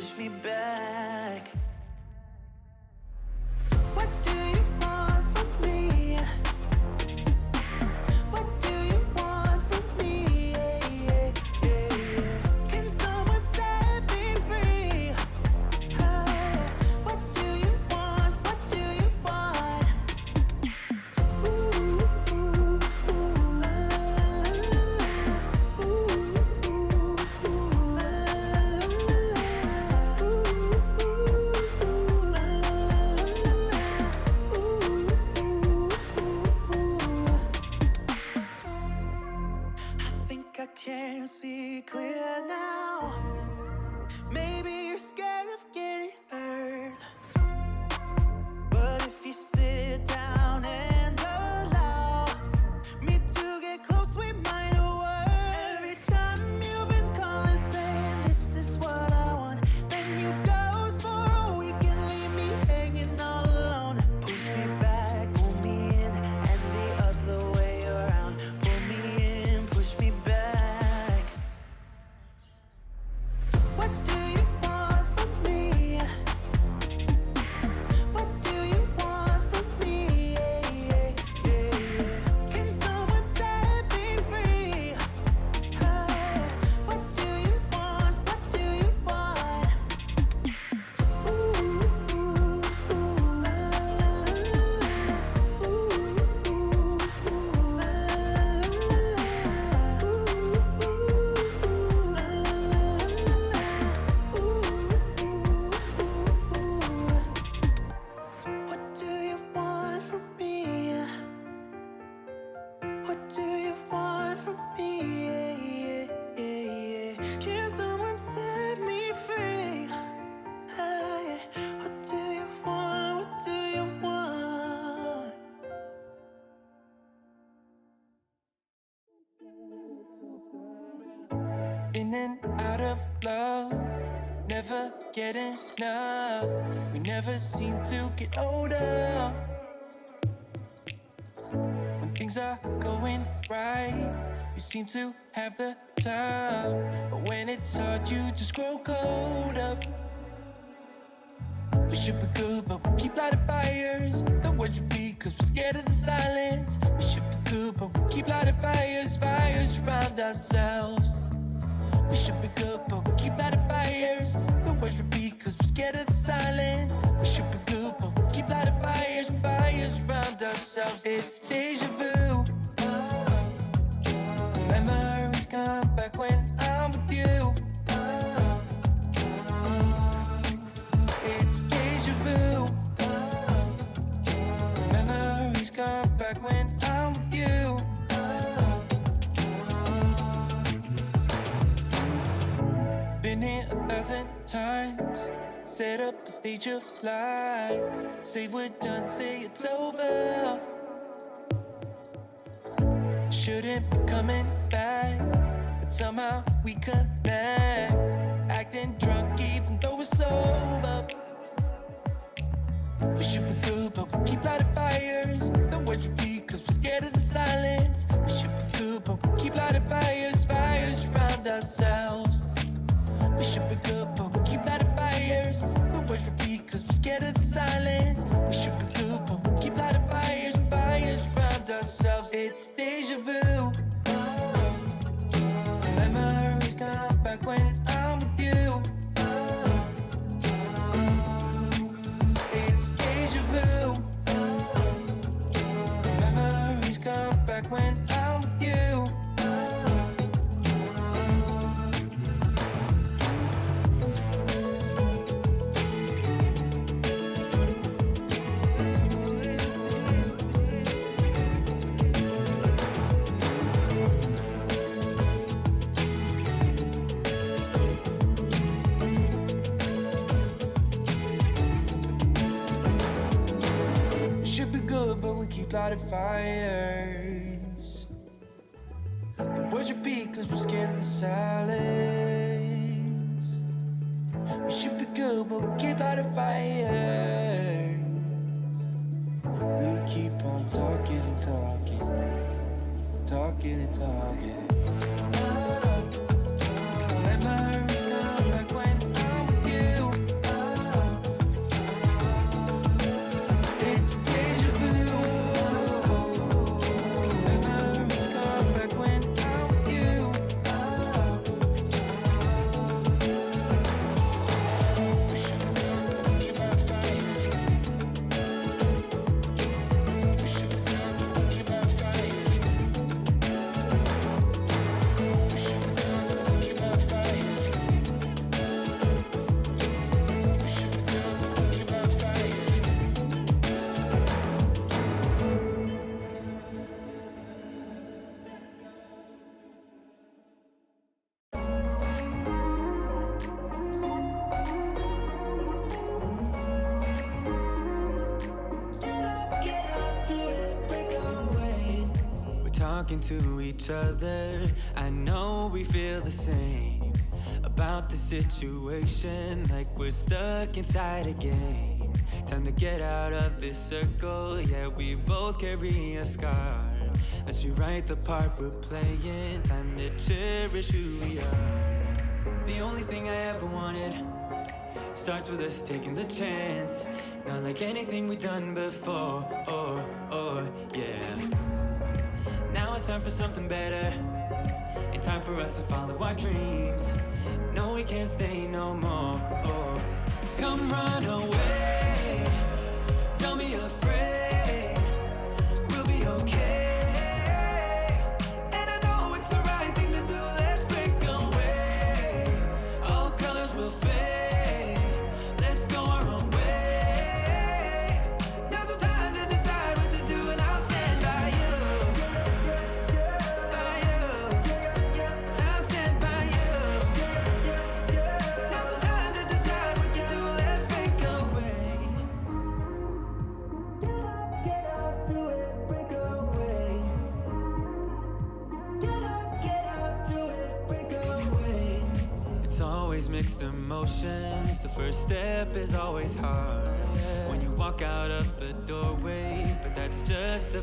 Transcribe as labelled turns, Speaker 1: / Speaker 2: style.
Speaker 1: push me back. What do you want from me? What do you want from me? Can someone set me free? What do you want? What do you want? I think I can see clear now. Maybe you're scared of getting hurt, but if you sit down and allow me to get close, we might work. Every time you've been calling saying this is what I want, then you ghost for a week and leave me hanging all alone. Push me back, pull me in, and the other way around. Pull me in, push me back. What do you want from me? What do you want from me? Can someone set me free? What do you want? What do you want? What do you want from me? What do you want from me? Can someone set me free? What do you want? What do you want? In and out of love, never get enough. We never seem to get older. When things are going right, you seem to have the time. But when it's hard, you just grow cold up. We should be good, but we keep lighting fires. The words repeat, cause we're scared of the silence. We should be good, but we keep lighting fires, fires around ourselves. We should be good, but we keep lighting fires. The words repeat, cause we're scared of the silence. We should be good, but we keep lighting fires, fires around ourselves. It's deja vu. Memories come back when I'm with you. It's deja vu. Memories come back when I'm with you. Been here 1,000 times. Set up a stage of lies. Say we're done, say it's over. Shouldn't be coming back, but somehow we connect. Acting drunk even though we're sober. We should be good, but we keep lighting fires. The words repeat, cause we're scared of the silence. We should be good, but we keep lighting fires, fires around ourselves. We should be good, but we keep lighting fires. The words repeat, cause we're scared of the silence. We should be good, but we keep lighting fires, fires around ourselves. It's deja vu. Memories come back when I'm with you. It's deja vu. Memories come back when I'm with you. Keep lighting fires. The words repeat cause we're scared of the silence. We should be good, but we keep lighting fires. We keep on talking and talking, talking and talking. Memories come back when I'm with you. talking to each other. I know we feel the same about the situation, like we're stuck inside a game. Time to get out of this circle, yeah, we both carry a scar. Let's rewrite the part we're playing, time to cherish who we are. The only thing I ever wanted starts with us taking the chance. Not like anything we've done before, yeah. Now it's time for something better, and time for us to follow our dreams. No, we can't stay no more. Come run away, don't be afraid, we'll be okay. And I know it's the right thing to do, let's break away. All colors will fade, let's go our own way. Now's the time to decide what to do, and I'll stand by you, by you. I'll stand by you. Now's the time to decide what to do, let's break away. Get up, do it, break away. Get up, do it, break away. It's always mixed emotions. The first step is always hard when you walk out of the doorway, but that's just the